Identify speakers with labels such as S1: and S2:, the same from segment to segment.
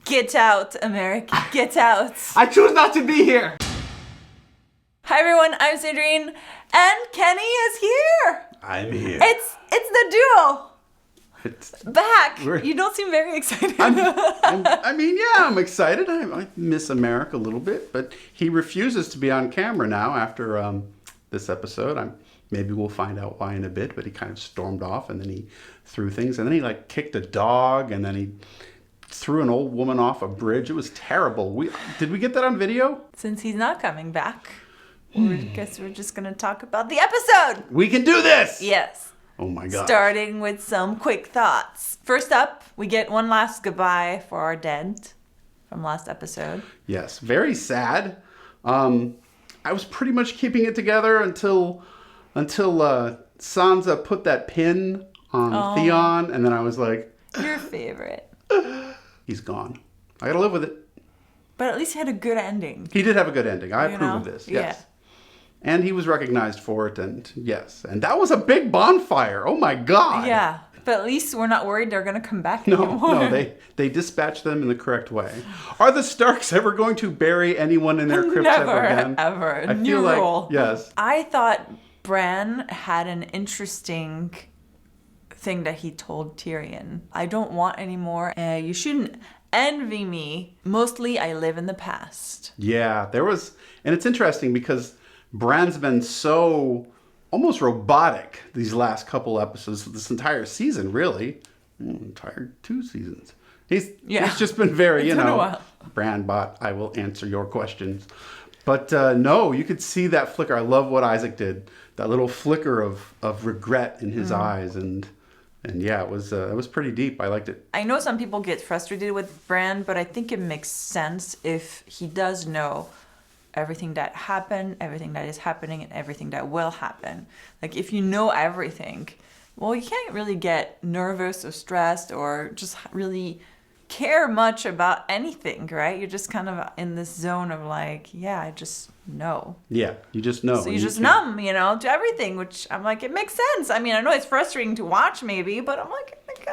S1: Get out, Americ. Get out.
S2: I choose not to be here.
S1: Hi everyone, I'm Sandrine, and Kenny is here.
S2: I'm here.
S1: It's the duo.
S2: It's
S1: Back. You don't seem very excited.
S2: I'm excited. I miss Americ a little bit, but he refuses to be on camera now after this episode. Maybe we'll find out why in a bit, but he kind of stormed off, and then he threw things, and then he kicked a dog, and then he threw an old woman off a bridge. It was terrible. Did we get that on video?
S1: Since he's not coming back, I guess we're just going to talk about the episode.
S2: We can do this!
S1: Yes.
S2: Oh my God.
S1: Starting with some quick thoughts. First up, we get one last goodbye for our dead from last episode.
S2: Yes, very sad. I was pretty much keeping it together until Sansa put that pin on Theon, and then I was like...
S1: Your favorite.
S2: He's gone. I gotta live with it.
S1: But at least he had a good ending.
S2: He did have a good ending. I approve of this. Yes. Yeah. And he was recognized for it, and yes. And that was a big bonfire. Oh my God.
S1: Yeah. But at least we're not worried they're going to come back anymore.
S2: No, they dispatched them in the correct way. Are the Starks ever going to bury anyone in their crypts ever again?
S1: Never.
S2: I feel like, yes.
S1: I thought Bran had an interesting thing that he told Tyrion. I don't want any more. You shouldn't envy me. Mostly I live in the past.
S2: Yeah, and it's interesting because Bran's been so almost robotic these last couple episodes, this entire season, really. Entire 2 seasons. He's just been very, Bran bot, I will answer your questions. But no, you could see that flicker. I love what Isaac did. That little flicker of regret in his eyes, and yeah, it was pretty deep. I liked it.
S1: I know some people get frustrated with Bran, but I think it makes sense if he does know everything that happened, everything that is happening, and everything that will happen. If you know everything, well, you can't really get nervous or stressed or just really care much about anything, right? You're just kind of in this zone of I just know.
S2: Yeah, you just know.
S1: So you just numb, to everything, which I'm like, it makes sense. I mean, I know it's frustrating to watch maybe, but I'm like, it makes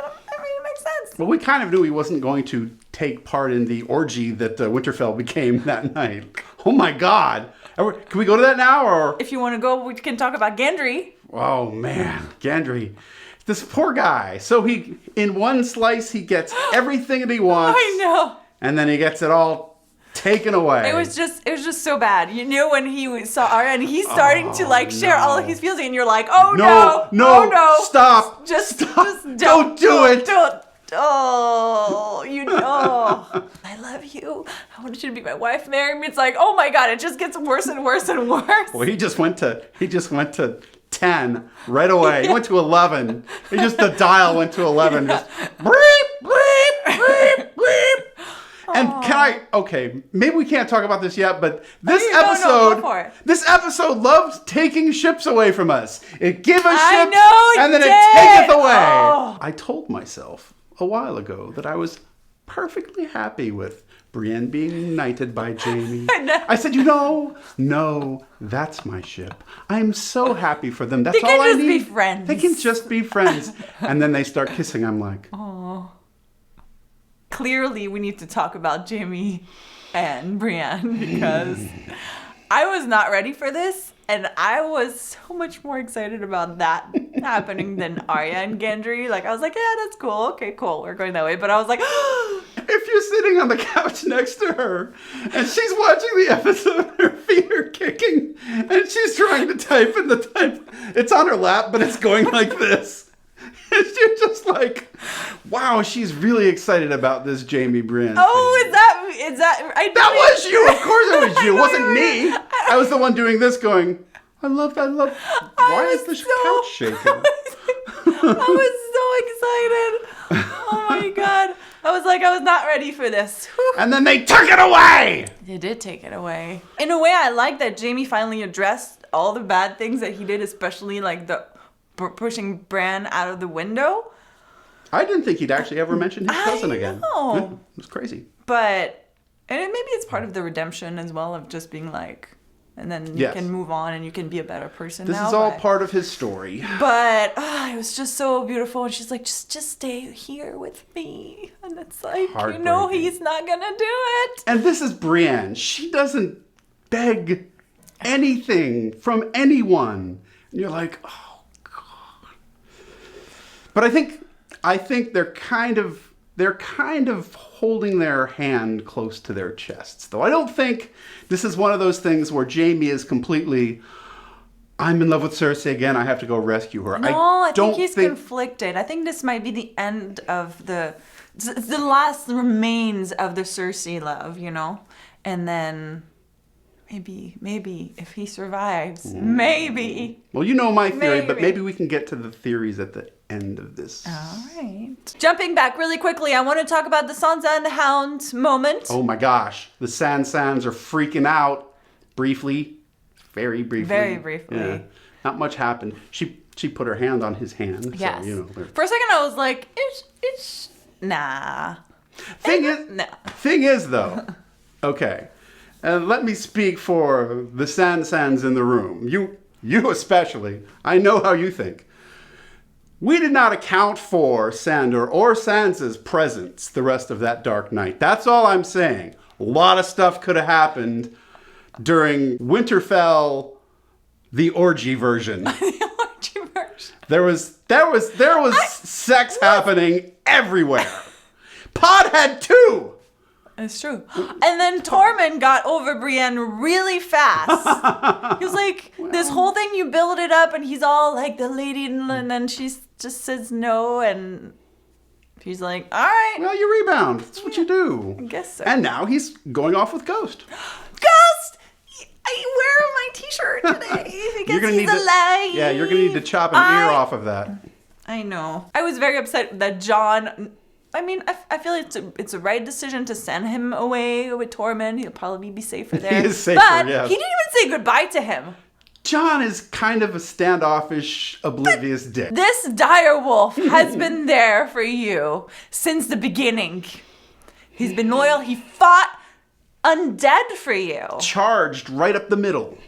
S1: sense.
S2: Well, we kind of knew he wasn't going to take part in the orgy that Winterfell became that night. Oh my God. Can we go to that now? Or
S1: if you want to go, we can talk about Gendry.
S2: Oh man, Gendry. This poor guy. So he, in one slice, he gets everything that he wants.
S1: I know.
S2: And then he gets it all taken away.
S1: It was just so bad. You knew when he saw Arya and he's starting to share all of his feelings, and you're like, oh no,
S2: stop.
S1: Just
S2: don't do it.
S1: I love you. I want you to be my wife, marry me. It's like, oh my God, it just gets worse and worse and worse.
S2: Well, he just went to 10 right away. He went to 11. The dial went to 11. Just bleep, bleep, bleep, bleep. And maybe we can't talk about this yet, but this episode loved taking ships away from us. It give us ships and then it taketh away. Oh. I told myself a while ago that I was perfectly happy with Brienne being knighted by Jaime. I said, no, that's my ship. I'm so happy for them. That's all I need.
S1: They can just be friends.
S2: They can just be friends. And then they start kissing. I'm like,
S1: oh. Clearly, we need to talk about Jaime and Brienne because I was not ready for this. And I was so much more excited about that happening than Arya and Gendry. I was like, yeah, that's cool. Okay, cool. We're going that way. But I was like,
S2: if you're sitting on the couch next to her and she's watching the episode, her feet are kicking and she's trying to type in the type. It's on her lap, but it's going like this. And you're just like, wow, she's really excited about this Jaime Brienne.
S1: Oh, thing. Is that?
S2: That was you. Of course it was you. It wasn't me. I was the one doing this going, I love. Why is this couch shaking?
S1: I was so excited. Oh my God. I was not ready for this.
S2: And then they took it away.
S1: They did take it away. In a way, I like that Jaime finally addressed all the bad things that he did, especially the pushing Bran out of the window.
S2: I didn't think he'd actually ever mention his cousin again.
S1: Yeah,
S2: it was crazy.
S1: But maybe it's part of the redemption as well of just being and then you
S2: Yes.
S1: can move on and you can be a better person
S2: This
S1: now.
S2: is all
S1: but-
S2: part of his story.
S1: But it was just so beautiful. And she's like, just stay here with me. And it's like,
S2: Heartbreaking.
S1: he's not going to do it.
S2: And this is Brienne. She doesn't beg anything from anyone. And you're like, oh, God. But I think they're kind of holding their hand close to their chests. Though I don't think this is one of those things where Jaime is completely, I'm in love with Cersei again, I have to go rescue her.
S1: No, I think he's conflicted. I think this might be the end of the last remains of the Cersei love, And then maybe if he survives, maybe.
S2: Well, you know my theory, but maybe we can get to the theories at the end of this.
S1: All right. Jumping back really quickly, I want to talk about the Sansa and the Hound moment.
S2: Oh my gosh, the Sands are freaking out. Briefly, very briefly.
S1: Very briefly.
S2: Yeah. Not much happened. She put her hand on his hand.
S1: Yes.
S2: So,
S1: For a second, I was like, it's nah.
S2: Thing is though, okay, and let me speak for the Sands in the room. You especially. I know how you think. We did not account for Sandor or Sansa's presence the rest of that dark night. That's all I'm saying. A lot of stuff could have happened during Winterfell, the orgy version.
S1: The orgy version.
S2: There was sex happening everywhere. Pod had 2.
S1: It's true. And then Tormund got over Brienne really fast. He was like, this whole thing, you build it up, and he's all like the lady, and then she just says no, and he's like, all right.
S2: Well, you rebound. That's what you do.
S1: I guess so.
S2: And now he's going off with Ghost.
S1: Ghost! I wear my t-shirt today because he's alive.
S2: Yeah, you're going to need to chop an ear off of that.
S1: I know. I was very upset that Jon... I mean, I feel it's a right decision to send him away with Tormund. He'll probably be safer there.
S2: He is safer,
S1: but
S2: yes.
S1: he didn't even say goodbye to him.
S2: Jon is kind of a standoffish, oblivious dick.
S1: This dire wolf has been there for you since the beginning. He's been loyal. He fought undead for you.
S2: Charged right up the middle.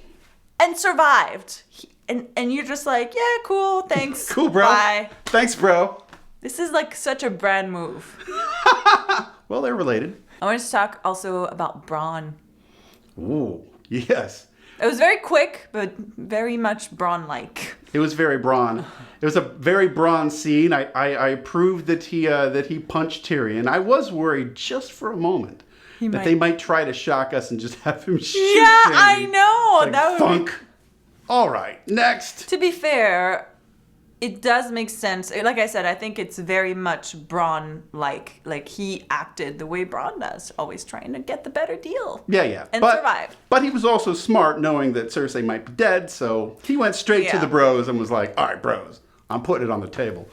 S1: And survived. And you're just like, yeah, cool, thanks.
S2: Cool, bro.
S1: Bye.
S2: Thanks, bro.
S1: This is like such a brand move.
S2: Well, they're related.
S1: I wanted to talk also about Bronn.
S2: Ooh, yes.
S1: It was very quick, but very much Bronn-like.
S2: It was very Bronn. It was a very Bronn scene. I approved that he punched Tyrion. I was worried just for a moment that they might try to shock us and just have him shoot
S1: Yeah,
S2: Jaime.
S1: I know.
S2: Like,
S1: that would
S2: thunk. All right, next.
S1: To be fair, it does make sense. Like I said, I think it's very much Bronn-like. Like, he acted the way Bronn does, always trying to get the better deal.
S2: Yeah.
S1: And survive.
S2: But he was also smart, knowing that Cersei might be dead, so he went straight to the bros and was like, all right, bros, I'm putting it on the table.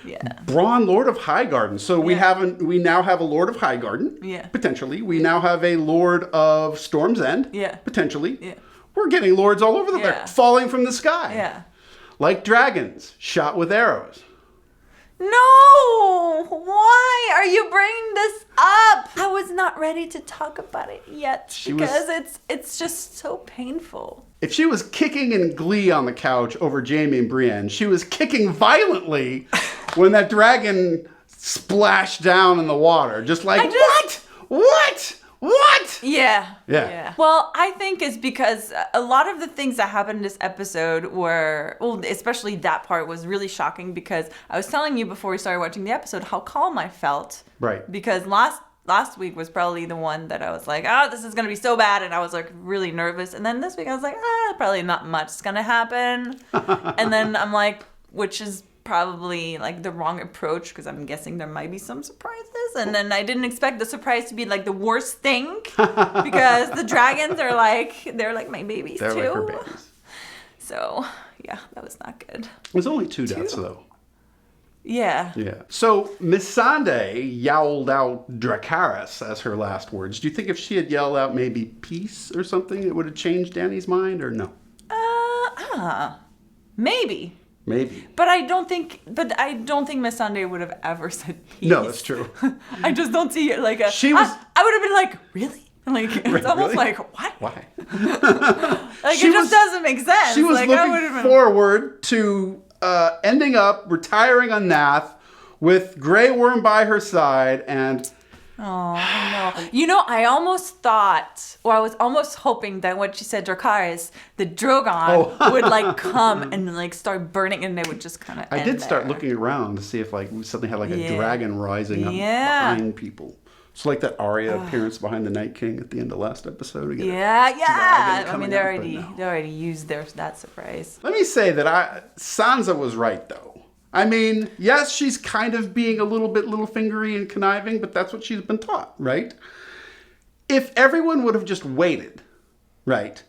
S1: Yeah.
S2: Bronn, Lord of Highgarden. So we now have a Lord of Highgarden.
S1: Yeah.
S2: Potentially. We now have a Lord of Storm's End.
S1: Yeah.
S2: Potentially.
S1: Yeah.
S2: We're getting lords all over the place, falling from the sky.
S1: Yeah.
S2: Like dragons, shot with arrows.
S1: No! Why are you bringing this up? I was not ready to talk about it yet because it's just so painful.
S2: If she was kicking in glee on the couch over Jaime and Brienne, she was kicking violently when that dragon splashed down in the water. Just like, What? Yeah.
S1: Well, I think it's because a lot of the things that happened in this episode were, well, especially that part was really shocking because I was telling you before we started watching the episode how calm I felt.
S2: Right.
S1: Because last week was probably the one that I was like, this is going to be so bad. And I was like really nervous. And then this week I was like, probably not much is going to happen. And then I'm like, which is probably like the wrong approach because I'm guessing there might be some surprises. And then I didn't expect the surprise to be like the worst thing because the dragons are they're like my babies too.
S2: They're like her babies.
S1: So yeah, that was not good.
S2: There's only 2 deaths though.
S1: Yeah.
S2: Yeah. So Missandei yowled out Dracarys as her last words. Do you think if she had yelled out maybe peace or something, it would have changed Dany's mind or no?
S1: Maybe.
S2: Maybe.
S1: But I don't think Missandei would have ever said peace.
S2: No, that's true.
S1: I just don't see it like a...
S2: She was...
S1: I would have been like, really? Like, it's almost
S2: Really?
S1: like, what?
S2: Why?
S1: Like, it just doesn't make sense.
S2: She was
S1: like, I
S2: looking
S1: would've been-
S2: forward to ending up retiring on Nath with Grey Worm by her side, and
S1: Oh, I know. You know, I almost thought, or I was almost hoping that when she said Dracarys, the Drogon would like come and like start burning, and they would just kind of.
S2: I did start looking around to see if like we suddenly had like a dragon rising up behind people. It's like that Arya appearance behind the Night King at the end of last episode. We get
S1: I mean, they already used that surprise.
S2: Let me say that Sansa was right though. I mean, yes, she's kind of being a little bit little-fingery and conniving, but that's what she's been taught, right? If everyone would have just waited, right?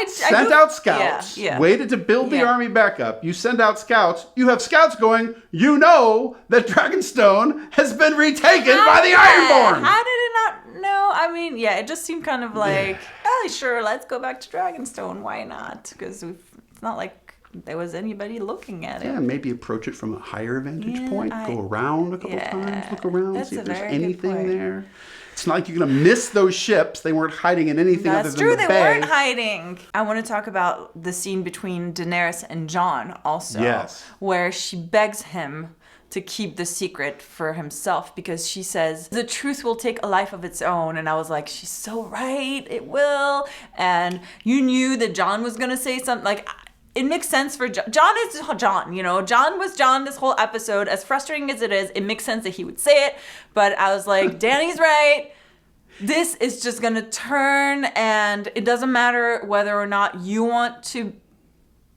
S2: Sent out scouts, waited to build the army back up. You send out scouts. You have scouts going, you know that Dragonstone has been retaken by the Ironborn.
S1: How did it not know? I mean, it just seemed kind of like, sure, let's go back to Dragonstone. Why not? Because it's not like there was anybody looking at it.
S2: Yeah, maybe approach it from a higher vantage point. Go around a couple times, look around, see if there's anything there. It's not like you're going to miss those ships. They weren't hiding in anything other than the bay.
S1: That's true, they weren't hiding. I want to talk about the scene between Daenerys and Jon also.
S2: Yes.
S1: Where she begs him to keep the secret for himself because she says, the truth will take a life of its own. And I was like, she's so right, it will. And you knew that Jon was going to say something like... It makes sense for Jon. Jon is Jon, you know. Jon was Jon this whole episode. As frustrating as it is, it makes sense that he would say it. But I was like, Dany's right. This is just going to turn, and it doesn't matter whether or not you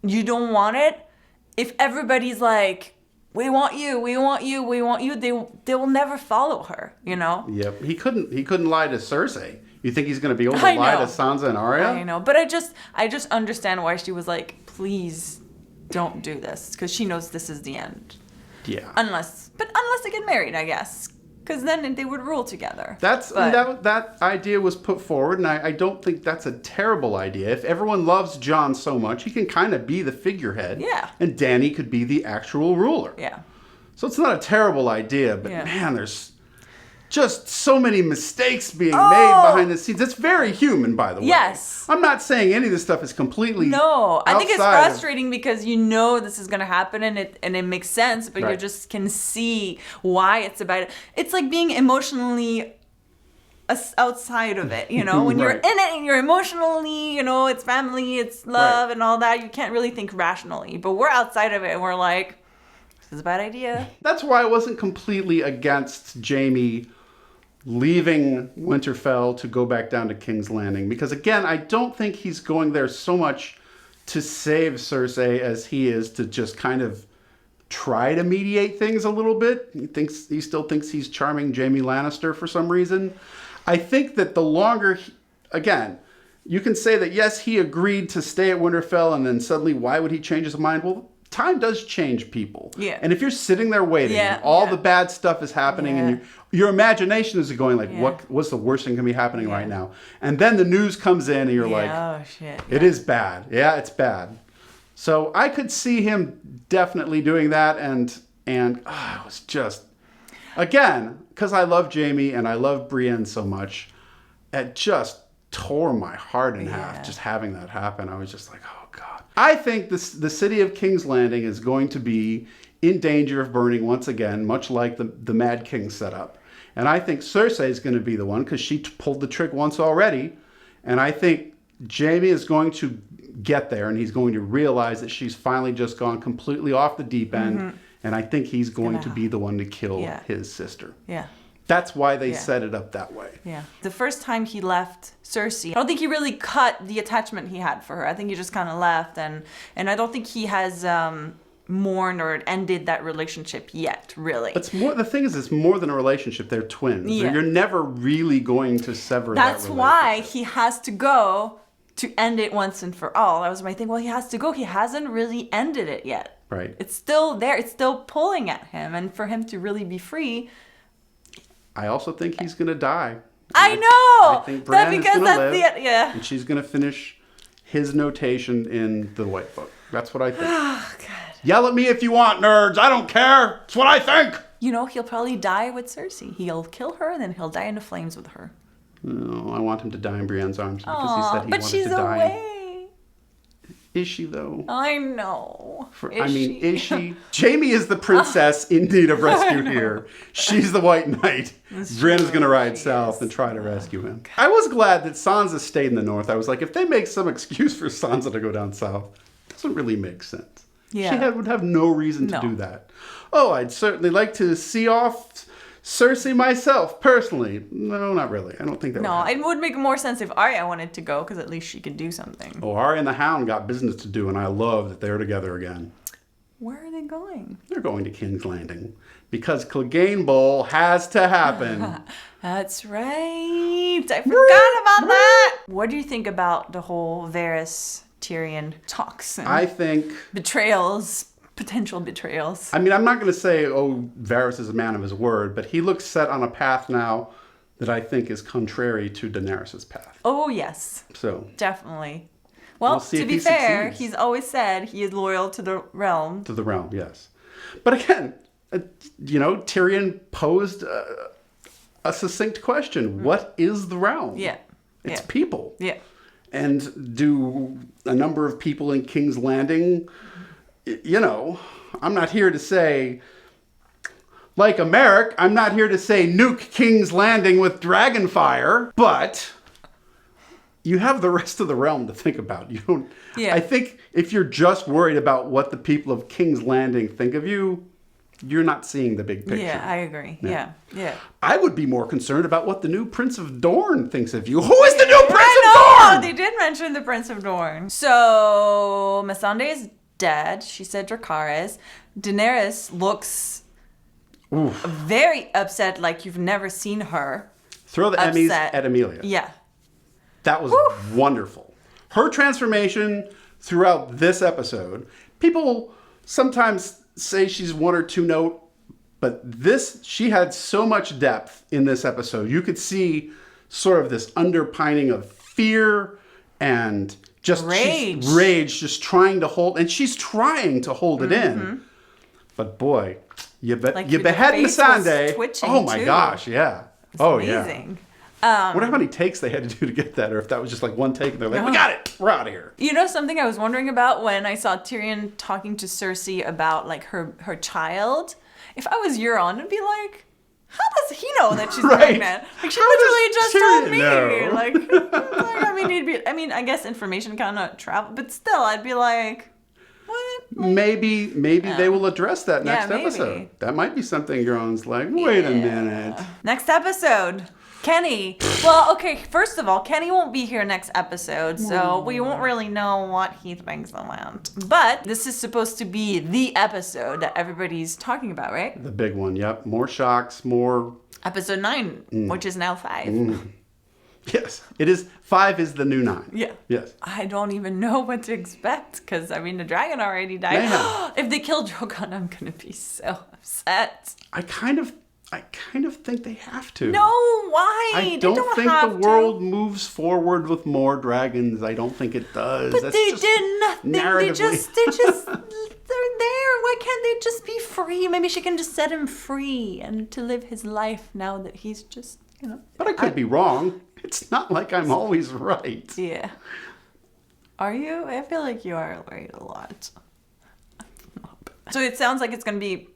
S1: don't want it. If everybody's like, we want you, they will never follow her, you know?
S2: Yep. He couldn't lie to Cersei. You think he's going to be able to lie to Sansa and Arya?
S1: I know, but I just understand why she was like, please don't do this, because she knows this is the end.
S2: Yeah.
S1: Unless they get married, I guess, because then they would rule together.
S2: That idea was put forward, and I don't think that's a terrible idea. If everyone loves Jon so much, he can kind of be the figurehead.
S1: Yeah.
S2: And Dany could be the actual ruler.
S1: Yeah.
S2: So it's not a terrible idea, but man, there's just so many mistakes being made behind the scenes. It's very human, by the way.
S1: Yes.
S2: I'm not saying any of this stuff is completely
S1: I think it's frustrating because you know this is going to happen and it makes sense, but you just can see why it's about it. It's like being emotionally outside of it, you know? When you're in it and you're emotionally, you know, it's family, it's love and all that, you can't really think rationally. But we're outside of it and we're like, this is a bad idea.
S2: That's why I wasn't completely against Jaime leaving Winterfell to go back down to King's Landing. Because again, I don't think he's going there so much to save Cersei as he is to just kind of try to mediate things a little bit. He still thinks he's charming Jaime Lannister for some reason. I think that the longer... again, you can say that, yes, he agreed to stay at Winterfell, and then suddenly, why would he change his mind? Well, time does change people.
S1: Yeah.
S2: And if you're sitting there waiting, and all the bad stuff is happening, and your imagination is going like, what's the worst thing can be happening right now? And then the news comes in, and you're like,
S1: oh, shit.
S2: It is bad. Yeah, it's bad. So I could see him definitely doing that, and it was just, again, because I love Jaime and I love Brienne so much, it just tore my heart in half just having that happen. I was just like, oh God. I think the city of King's Landing is going to be in danger of burning once again, much like the Mad King setup. And I think Cersei is going to be the one because she pulled the trick once already. And I think Jaime is going to get there and he's going to realize that she's finally just gone completely off the deep end. Mm-hmm. And I think he's going to be the one to kill his sister.
S1: Yeah.
S2: That's why they set it up that way.
S1: Yeah. The first time he left Cersei, I don't think he really cut the attachment he had for her. I think he just kind of left. And I don't think he has mourned or ended that relationship yet, really.
S2: It's more, the thing is, it's more than a relationship. They're twins. Yeah. You're never really going to sever that relationship.
S1: That's why he has to go to end it once and for all. That was my thing. Well, he has to go. He hasn't really ended it yet.
S2: Right.
S1: It's still there. It's still pulling at him. And for him to really be free...
S2: I also think he's going to die.
S1: I know!
S2: I think Brienne is going to live,
S1: yeah.
S2: and she's going to finish his notation in the White Book. That's what I think.
S1: Oh, God.
S2: Yell at me if you want, nerds. I don't care. It's what I think.
S1: You know, he'll probably die with Cersei. He'll kill her, and then he'll die in the flames with her.
S2: No, I want him to die in Brienne's arms because he
S1: Aw,
S2: said he
S1: but
S2: wanted
S1: she's
S2: to die.
S1: away.
S2: Is she though?
S1: I know.
S2: Is she? Jamie is the princess in need of rescue here. She's the White Knight. Brienne is going to ride south and try to rescue him. I was glad that Sansa stayed in the north. I was like, if they make some excuse for Sansa to go down south, it doesn't really make sense.
S1: Yeah.
S2: She would have no reason to do that. Oh, I'd certainly like to see off Cersei myself, personally. No, not really. I don't think that would happen.
S1: It would make more sense if Arya wanted to go, because at least she could do something.
S2: Oh, Arya and the Hound got business to do, and I love that they're together again.
S1: Where are they going?
S2: They're going to King's Landing. Because Clegane Bowl has to happen.
S1: That's right. I forgot about that. What do you think about the whole Varys Tyrion talks? And
S2: I think...
S1: potential betrayals.
S2: I mean, I'm not going to say, Varys is a man of his word, but he looks set on a path now that I think is contrary to Daenerys' path.
S1: Oh, yes.
S2: So
S1: definitay. Well, to be fair, he's always said he is loyal to the realm.
S2: To the realm, yes. But again, Tyrion posed a succinct question. What is the realm?
S1: Yeah.
S2: It's people.
S1: Yeah.
S2: And do a number of people in King's Landing... I'm not here to say, like Americ, I'm not here to say nuke King's Landing with dragon fire, but you have the rest of the realm to think about. You don't. Yeah. I think if you're just worried about what the people of King's Landing think of you, you're not seeing the big picture.
S1: Yeah, I agree. Yeah.
S2: I would be more concerned about what the new Prince of Dorne thinks of you. Who is the new Prince of Dorne?
S1: They did mention the Prince of Dorne. So Missandei is dead. She said Dracarys. Daenerys looks very upset, like you've never seen her.
S2: Throw the Emmys at Emilia.
S1: Yeah.
S2: That was wonderful. Her transformation throughout this episode, people sometimes say she's one or two note, but she had so much depth in this episode. You could see sort of this underpinning of fear and just rage, just trying to hold, and she's trying to hold it in. But boy, you behead Missandei. Oh my gosh, yeah. It's amazing. Yeah. Wonder how many takes they had to do to get that, or if that was just like one take and they're like, we got it, we're out of here.
S1: You know something I was wondering about when I saw Tyrion talking to Cersei about like her child? If I was Euron, I'd be like, how does he know that she's pregnant? Like, she literally just told me. Like, I guess information kind of travel, but still, I'd be like, what? Like,
S2: maybe they will address that next episode. That might be something Euron's like, wait a minute.
S1: Next episode. Kenny. Well, okay, first of all, Kenny won't be here next episode, so we won't really know what he thinks about. But this is supposed to be the episode that everybody's talking about, right?
S2: The big one, yep. More shocks, more...
S1: Episode 9, which is now 5.
S2: Yes, it is. 5 is the new 9.
S1: Yeah.
S2: Yes.
S1: I don't even know what to expect, because, the dragon already died. If they kill Drogon, I'm going to be so upset.
S2: I kind of think they have to.
S1: No, why?
S2: I don't think the world moves forward with more dragons. I don't think it does.
S1: But they did nothing. They're there. Why can't they just be free? Maybe she can just set him free and to live his life now that he's just,
S2: But I could be wrong. It's not like I'm always right.
S1: Yeah. Are you? I feel like you are right a lot. So it sounds like it's going to be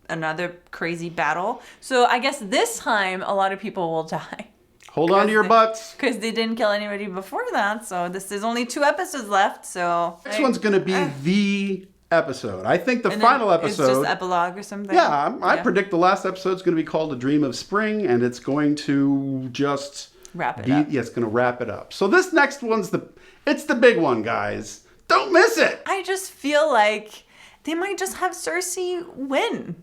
S1: another crazy battle. So I guess this time a lot of people will die.
S2: Hold on to your butts.
S1: Because they didn't kill anybody before that. So this is only 2 episodes left. So
S2: this one's going to be the episode. I think the final episode.
S1: It's just epilogue or something.
S2: Yeah, I predict the last episode is going to be called A Dream of Spring, and it's going to just
S1: wrap it up.
S2: Yeah, it's going to wrap it up. So this next one's it's the big one, guys. Don't miss it.
S1: I just feel like they might just have Cersei win.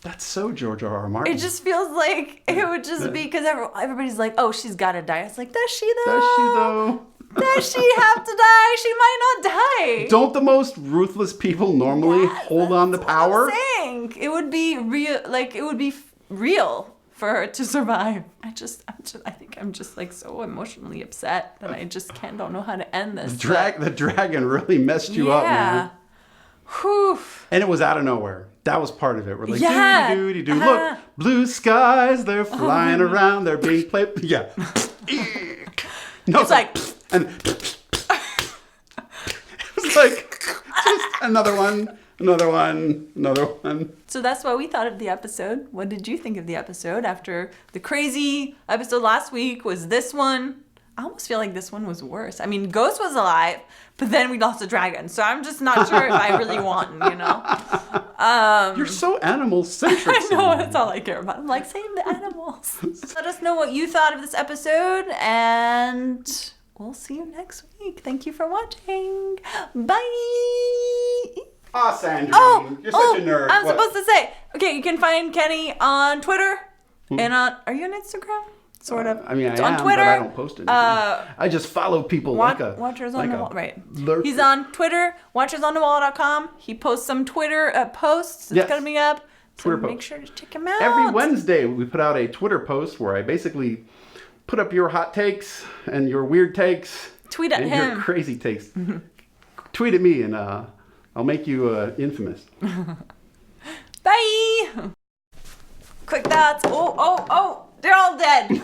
S2: That's so George R.R. Martin.
S1: It just feels like it would just be because everybody's like, oh, she's got to die. It's like, does she though?
S2: Does she though?
S1: Does she have to die? She might not die.
S2: Don't the most ruthless people normally hold on to power?
S1: What I'm saying. It would be real. Like, it would be real for her to survive. I think I'm just like so emotionally upset that I just don't know how to end this.
S2: The dragon really messed you up, man.
S1: Whew.
S2: And it was out of nowhere. That was part of it. We're like,
S1: Yeah.
S2: doo-doo-doo-doo. Look, blue skies, they're flying around. They're being played. Yeah. No,
S1: It's like...
S2: and it was like, just another one.
S1: So that's what we thought of the episode. What did you think of the episode after the crazy episode last week? Was this one? I almost feel like this one was worse. I mean, Ghost was alive, but then we lost a dragon. So I'm just not sure if I really want, you know?
S2: You're so animal-centric.
S1: I know, that's all I care about. I'm like, save the animals. Let us know what you thought of this episode, and we'll see you next week. Thank you for watching. Bye!
S2: Sandrine, you're such a nerd.
S1: I'm supposed to say. Okay, you can find Kenny on Twitter and on. Are you on Instagram? Sort of.
S2: I mean,
S1: It's
S2: I
S1: on
S2: am,
S1: Twitter.
S2: but I don't post anything. I just follow people
S1: Watchers on the Wall, right?
S2: lurker.
S1: He's on Twitter. WatchersOnTheWall.com. He posts some Twitter posts. It's coming up. So
S2: Twitter
S1: make
S2: posts.
S1: sure to check him out.
S2: Every Wednesday, we put out a Twitter post where I basically put up your hot takes and your weird takes.
S1: Tweet at
S2: and
S1: him.
S2: your crazy takes. Tweet at me, and I'll make you infamous.
S1: Bye. Quick thoughts. Oh. They're all dead.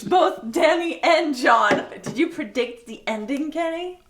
S1: Both Danny and John. Did you predict the ending, Kenny?